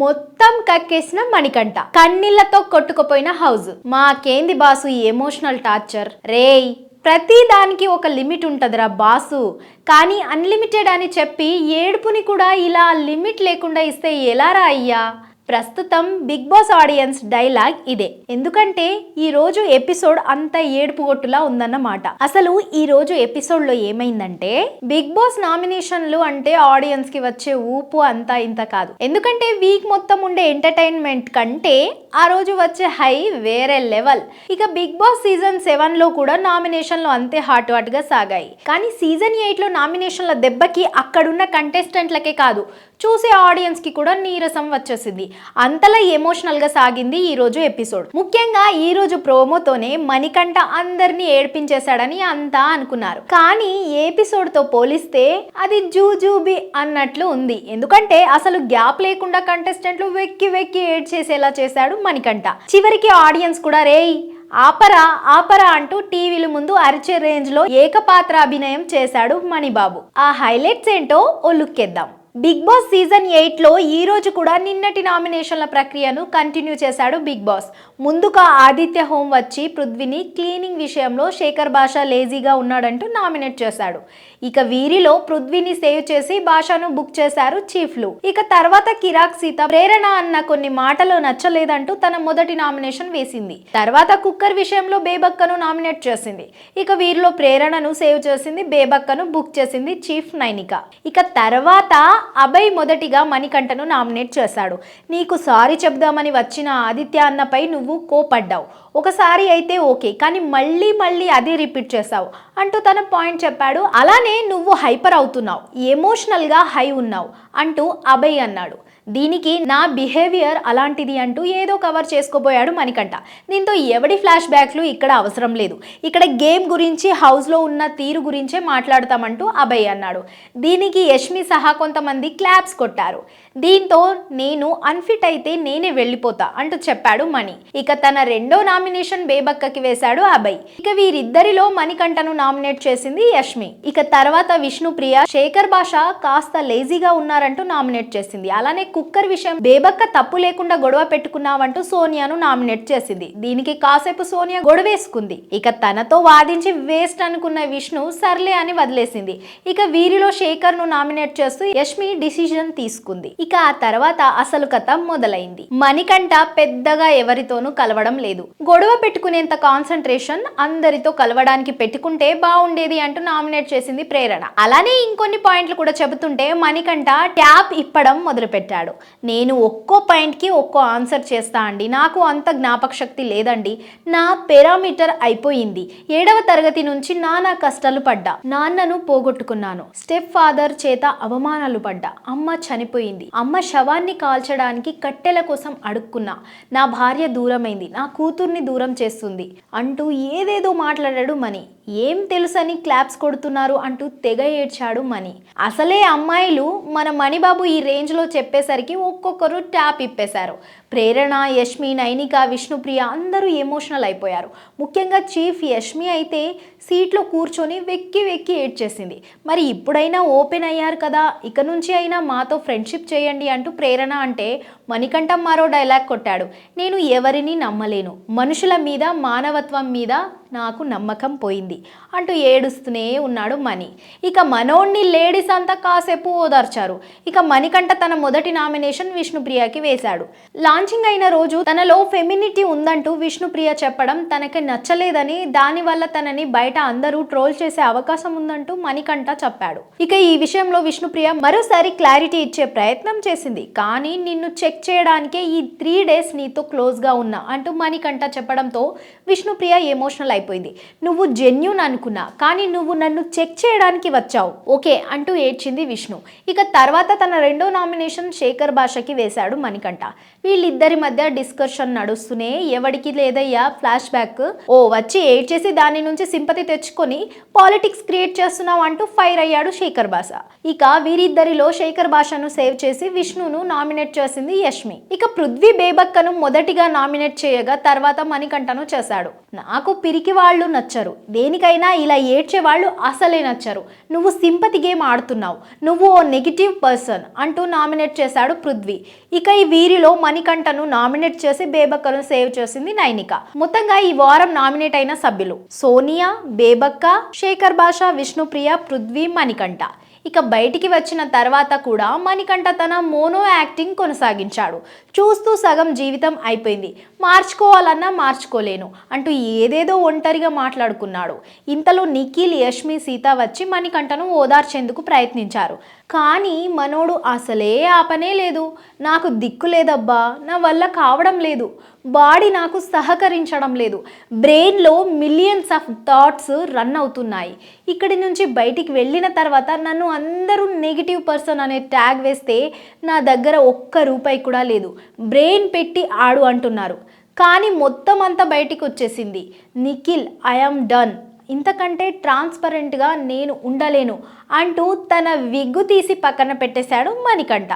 మొత్తం కక్కేసిన మణికంఠ, కన్నీళ్లతో కొట్టుకుపోయిన house. మాకేంది boss ఈ ఎమోషనల్ టార్చర్ రేయ్, ప్రతి దానికి ఒక లిమిట్ ఉంటదిరా బాసు. కానీ అన్లిమిటెడ్ అని చెప్పి ఏడుపుని కూడా ఇలా లిమిట్ లేకుండా ఇస్తే ఎలారా అయ్యా? ప్రస్తుతం బిగ్ బాస్ ఆడియన్స్ డైలాగ్ ఇదే. ఎందుకంటే ఈ రోజు ఎపిసోడ్ అంత ఏడుపు కొట్టులా ఉందన్నమాట. అసలు ఈ రోజు ఎపిసోడ్ లో ఏమైందంటే, బిగ్ బాస్ నామినేషన్లు అంటే ఆడియన్స్ కి వచ్చే ఊపు అంతా ఇంత కాదు. ఎందుకంటే వీక్ మొత్తం ఉండే ఎంటర్టైన్మెంట్ కంటే ఆ రోజు వచ్చే హై వేరే లెవెల్. ఇక బిగ్ బాస్ సీజన్ 7 లో కూడా నామినేషన్లు అంతే హాట్ గా సాగాయి. కానీ సీజన్ 8 లో నామినేషన్ల దెబ్బకి అక్కడున్న కంటెస్టెంట్లకే కాదు, చూసే ఆడియన్స్ కి కూడా నీరసం వచ్చేసింది. అంతలా ఎమోషనల్ గా సాగింది ఈ రోజు ఎపిసోడ్. ముఖ్యంగా ఈ రోజు ప్రోమోతోనే మణికంఠ అందరినీ ఏడ్పించేశాడని అంతా అనుకున్నారు. కానీ ఎపిసోడ్ తో పోలిస్తే అది జూజూబి అన్నట్లు ఉంది. ఎందుకంటే అసలు గ్యాప్ లేకుండా కంటెస్టెంట్లు వెక్కి వెక్కి ఏడ్చేసేలా చేశాడు మణికంఠ. చివరికి ఆడియన్స్ కూడా రేయ్ ఆపరా ఆపరా అంటూ టీవీల ముందు అరిచే రేంజ్ లో ఏకపాత్ర అభినయం చేశాడు మణిబాబు. ఆ హైలైట్స్ ఏంటో ఓ లుక్ చేద్దాం. బిగ్ బాస్ సీజన్ 8 లో ఈ రోజు కూడా నిన్నటి నామినేషన్ల ప్రక్రియను కంటిన్యూ చేశాడు బిగ్ బాస్. ముందుగా ఆదిత్య హోమ్ వచ్చి పృథ్వీని క్లీనింగ్ విషయంలో శేఖర్ భాష లేజీగా ఉన్నాడంటూ నామినేట్ చేశాడు. ఇక వీరిలో పృథ్వీని సేవ్ చేసి భాషను బుక్ చేశారు చీఫ్లు. ఇక తర్వాత కిరాక్ సీత ప్రేరణ అన్న కొన్ని మాటలు నచ్చలేదంటూ తన మొదటి నామినేషన్ వేసింది. తర్వాత కుక్కర్ విషయంలో బేబక్కను నామినేట్ చేసింది. ఇక వీరిలో ప్రేరణను సేవ్ చేసింది, బేబక్కను బుక్ చేసింది చీఫ్ నైనిక. ఇక తర్వాత అభయ్ మొదటిగా మణికంఠను నామినేట్ చేశాడు. నీకు సారీ చెప్దామని వచ్చిన ఆదిత్య అన్నపై నువ్వు కోపడ్డావు, ఒకసారి అయితే ఓకే, కానీ మళ్ళీ మళ్ళీ అది రిపీట్ చేసావు అంటూ తన పాయింట్ చెప్పాడు. అలానే నువ్వు హైపర్ అవుతున్నావు, ఎమోషనల్ గా హై ఉన్నావు అంటూ అభయ్ అన్నాడు. దీనికి నా బిహేవియర్ అలాంటిది అంటూ ఏదో కవర్ చేసుకోబోయాడు మణికంఠ. దీంతో ఎవడి ఫ్లాష్ బ్యాక్లు ఇక్కడ అవసరం లేదు, ఇక్కడ గేమ్ గురించి హౌస్లో ఉన్న తీరు గురించే మాట్లాడతామంటూ అభయ్ అన్నాడు. దీనికి యష్మి సహా కొంతమంది క్లాప్స్ కొట్టారు. దీంతో నేను అన్ఫిట్ అయితే నేనే వెళ్ళిపోతా అంటూ చెప్పాడు మణి. ఇక తన రెండో నామినేషన్ బేబక్కకి వేశాడు అభయ్. ఇక వీరిద్దరిలో మణికంఠను నామినేట్ చేసింది యష్మి. ఇక తర్వాత విష్ణుప్రియ శేఖర్ భాష కాస్త లేజీగా ఉన్నారంటూ నామినేట్ చేసింది. అలానే కుక్కర్ విషయం బేబక్క తప్పు లేకుండా గొడవ పెట్టుకున్నావంటూ సోనియాను నామినేట్ చేసింది. దీనికి కాసేపు సోనియా గొడవేసుకుంది. ఇక తనతో వాదించి వేస్ట్ అనుకున్న విష్ణు సర్లే అని వదిలేసింది. ఇక వీరిలో శేఖర్ ను నామినేట్ చేస్తూ యష్మి డిసిజన్ తీసుకుంది. ఇక ఆ తర్వాత అసలు కథ మొదలైంది. మణికంఠ పెద్దగా ఎవరితోనూ కలవడం లేదు, గొడవ పెట్టుకునేంత కాన్సన్ట్రేషన్ అందరితో కలవడానికి పెట్టుకుంటే బాగుండేది అంటూ నామినేట్ చేసింది ప్రేరణ. అలానే ఇంకొన్ని పాయింట్లు కూడా చెబుతుంటే మణికంఠ ట్యాప్ ఇప్పడం మొదలు పెట్టాడు. నేను ఒక్కో పాయింట్ కి ఒక్కో ఆన్సర్ చేస్తా అండి, నాకు అంత జ్ఞాపక శక్తి లేదండి, నా పెరామీటర్ అయిపోయింది, 7వ తరగతి నుంచి నానా కష్టాలు పడ్డా, నాన్నను పోగొట్టుకున్నాను, స్టెప్ ఫాదర్ చేత అవమానాలు పడ్డా, అమ్మ చనిపోయింది, అమ్మ శవాన్ని కాల్చడానికి కట్టెల కోసం అడుక్కున్నా, నా భార్య దూరమైంది, నా కూతుర్ని దూరం చేస్తుంది అంటూ ఏదేదో మాట్లాడాడు మణి. ఏం తెలుసని క్లాప్స్ కొడుతున్నారు అంటూ తెగ ఏడ్చాడు మణి. అసలే అమ్మాయిలు మన మణిబాబు ఈ రేంజ్ లో చెప్పేసరికి ఒక్కొక్కరు ట్యాప్ ఇప్పేశారు. ప్రేరణ, యష్మి, నైనిక, విష్ణుప్రియ అందరూ ఎమోషనల్ అయిపోయారు. ముఖ్యంగా చీఫ్ యష్మి అయితే సీట్లో కూర్చొని వెక్కి వెక్కి ఏడ్చేసింది. మరి ఇప్పుడైనా ఓపెన్ అయ్యారు కదా, ఇక నుంచి అయినా మాతో ఫ్రెండ్షిప్ చేయండి అంటూ ప్రేరణ అంటే మణికంఠ మరో డైలాగ్ కొట్టాడు. నేను ఎవరిని నమ్మలేను, మనుషుల మీద మానవత్వం మీద నాకు నమ్మకం పోయింది అంటూ ఏడుస్తూనే ఉన్నాడు మణి. ఇక మనోడిని లేడీస్ అంతా కాసేపు ఓదార్చారు. ఇక మణికంఠ తన మొదటి నామినేషన్ విష్ణుప్రియకి వేశాడు. లాంచింగ్ అయిన రోజు తనలో ఫెమినిటీ ఉందంటూ విష్ణుప్రియ చెప్పడం తనకి నచ్చలేదని, దానివల్ల తనని బయట అందరూ ట్రోల్ చేసే అవకాశం ఉందంటూ మణికంఠ చెప్పాడు. ఇక ఈ విషయంలో విష్ణుప్రియ మరోసారి క్లారిటీ ఇచ్చే ప్రయత్నం చేసింది. కానీ నిన్ను చెక్ చేయడానికే ఈ 3 days నీతో క్లోజ్ గా ఉన్నా అంటూ మణికంఠ చెప్పడంతో విష్ణుప్రియ ఎమోషనల్ అయిపోయింది. నువ్వు జెన్యూన్ అనుకున్నా, కానీ నువ్వు నన్ను చెక్ చేయడానికి వచ్చావు ఓకే అంటూ ఏడ్చింది విష్ణు. ఇక తర్వాత తన రెండో నామినేషన్ శేఖర్ భాషకి వేశాడు మణికంఠ. వీళ్ళిద్దరి మధ్య డిస్కషన్ నడుస్తూనే ఎవడికి లేదయ్యా ఫ్లాష్ బ్యాక్, ఓ వచ్చి ఏడ్చేసి దాని నుంచి సింపతి తెచ్చుకొని పాలిటిక్స్ క్రియేట్ చేస్తున్నావు అంటూ ఫైర్ అయ్యాడు శేఖర్ భాష. ఇక వీరిద్దరిలో శేఖర్ భాషను సేవ్ చేసి విష్ణును నామినేట్ చేసింది యష్మి. ఇక పృథ్వీ బేబక్కను మొదటిగా నామినేట్ చేయగా తర్వాత మణికంఠను చేశాడు. నాకు పిరికి పిరికి వాళ్ళు నచ్చరు, దేనికైనా ఇలా ఏడ్చే వాళ్ళు అసలే నచ్చరు, నువ్వు సింపతి గేమ్ ఆడుతున్నావు, నువ్వు ఓ నెగిటివ్ పర్సన్ అంటూ నామినేట్ చేశాడు పృథ్వీ. ఇక ఈ వీరిలో మణికంఠను నామినేట్ చేసి బేబక్కను సేవ్ చేసింది నైనిక. మొత్తంగా ఈ వారం నామినేట్ అయిన సభ్యులు సోనియా, బేబక్క, శేఖర్ భాష, విష్ణుప్రియ, పృథ్వీ, మణికంఠ. ఇక బయటికి వచ్చిన తర్వాత కూడా మణికంఠ తన మోనో యాక్టింగ్ కొనసాగించాడు. చూస్తూ సగం జీవితం అయిపోయింది, మార్చుకోవాలన్నా మార్చుకోలేను అంటూ ఏదేదో ఒంటరిగా మాట్లాడుకున్నాడు. ఇంతలో నిఖిల్, యష్మి, సీత వచ్చి మణికంఠను ఓదార్చేందుకు ప్రయత్నించారు. కానీ మనోడు అసలే ఆపనే లేదు. నాకు దిక్కు లేదబ్బా, నా వల్ల కావడం లేదు, బాడీ నాకు సహకరించడం లేదు, బ్రెయిన్లో మిలియన్స్ ఆఫ్ థాట్స్ రన్ అవుతున్నాయి. ఇక్కడి నుంచి బయటికి వెళ్ళిన తర్వాత నన్ను అందరూ నెగిటివ్ పర్సన్ అనే ట్యాగ్ వేస్తే నా దగ్గర ఒక్క రూపాయి కూడా లేదు, బ్రెయిన్ పెట్టి ఆడు అంటున్నారు. కానీ మొత్తం అంతా బయటికి వచ్చేసింది. నిఖిల్, ఐఆమ్ డన్, ఇంతకంటే ట్రాన్స్పరెంట్గా నేను ఉండలేను అంటూ తన విగ్గు తీసి పక్కన పెట్టేశాడు మణికంఠ.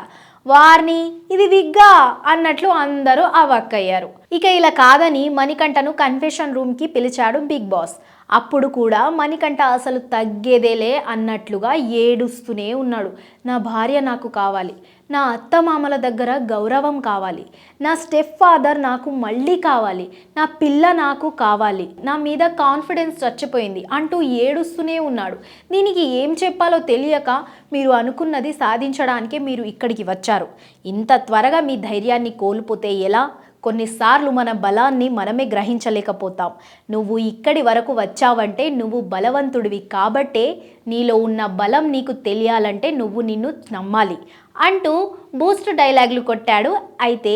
వారిని ఇది విగ్గా అన్నట్లు అందరూ అవాక్కయ్యారు. ఇక ఇలా కాదని మణికంఠను కన్ఫెషన్ రూమ్కి పిలిచాడు బిగ్ బాస్. అప్పుడు కూడా మణికంఠ అసలు తగ్గేదేలే అన్నట్లుగా ఏడుస్తూనే ఉన్నాడు. నా భార్య నాకు కావాలి, నా అత్తమామల దగ్గర గౌరవం కావాలి, నా స్టెప్ ఫాదర్ నాకు మళ్ళీ కావాలి, నా పిల్ల నాకు కావాలి, నా మీద కాన్ఫిడెన్స్ చచ్చిపోయింది అంటూ ఏడుస్తూనే ఉన్నాడు. దీనికి ఏం చెప్పాలో తెలియక మీరు అనుకున్నది సాధించడానికే మీరు ఇక్కడికి వచ్చారు. ఇంత త్వరగా మీ ధైర్యాన్ని కోల్పోతే ఎలా? కొన్నిసార్లు మన బలాన్ని మనమే గ్రహించలేకపోతాం. నువ్వు ఇక్కడి వరకు వచ్చావంటే నువ్వు బలవంతుడివి కాబట్టే, నీలో ఉన్న బలం నీకు తెలియాలంటే నువ్వు నిన్ను నమ్మాలి అంటూ బూస్ట్ డైలాగులు కొట్టాడు. అయితే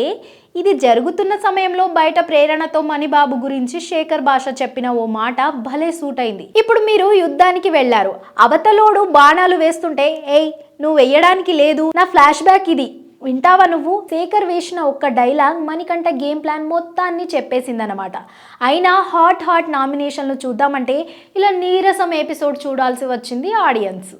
ఇది జరుగుతున్న సమయంలో బయట ప్రేరణతో మణిబాబు గురించి శేఖర్ భాష చెప్పిన ఓ మాట భలే సూట్ అయింది. ఇప్పుడు మీరు యుద్ధానికి వెళ్ళారు, అవతలోడు బాణాలు వేస్తుంటే ఏయ్ నువ్వు వెయ్యడానికి లేదు, నా ఫ్లాష్ బ్యాక్ ఇది వింటావా నువ్వు? శేఖర్ వేసిన ఒక్క డైలాగ్ మణికంఠ గేమ్ ప్లాన్ మొత్తాన్ని చెప్పేసిందనమాట. అయినా హాట్ నామినేషన్లు చూద్దామంటే ఇలా నీరసం ఎపిసోడ్ చూడాల్సి వచ్చింది ఆడియన్స్.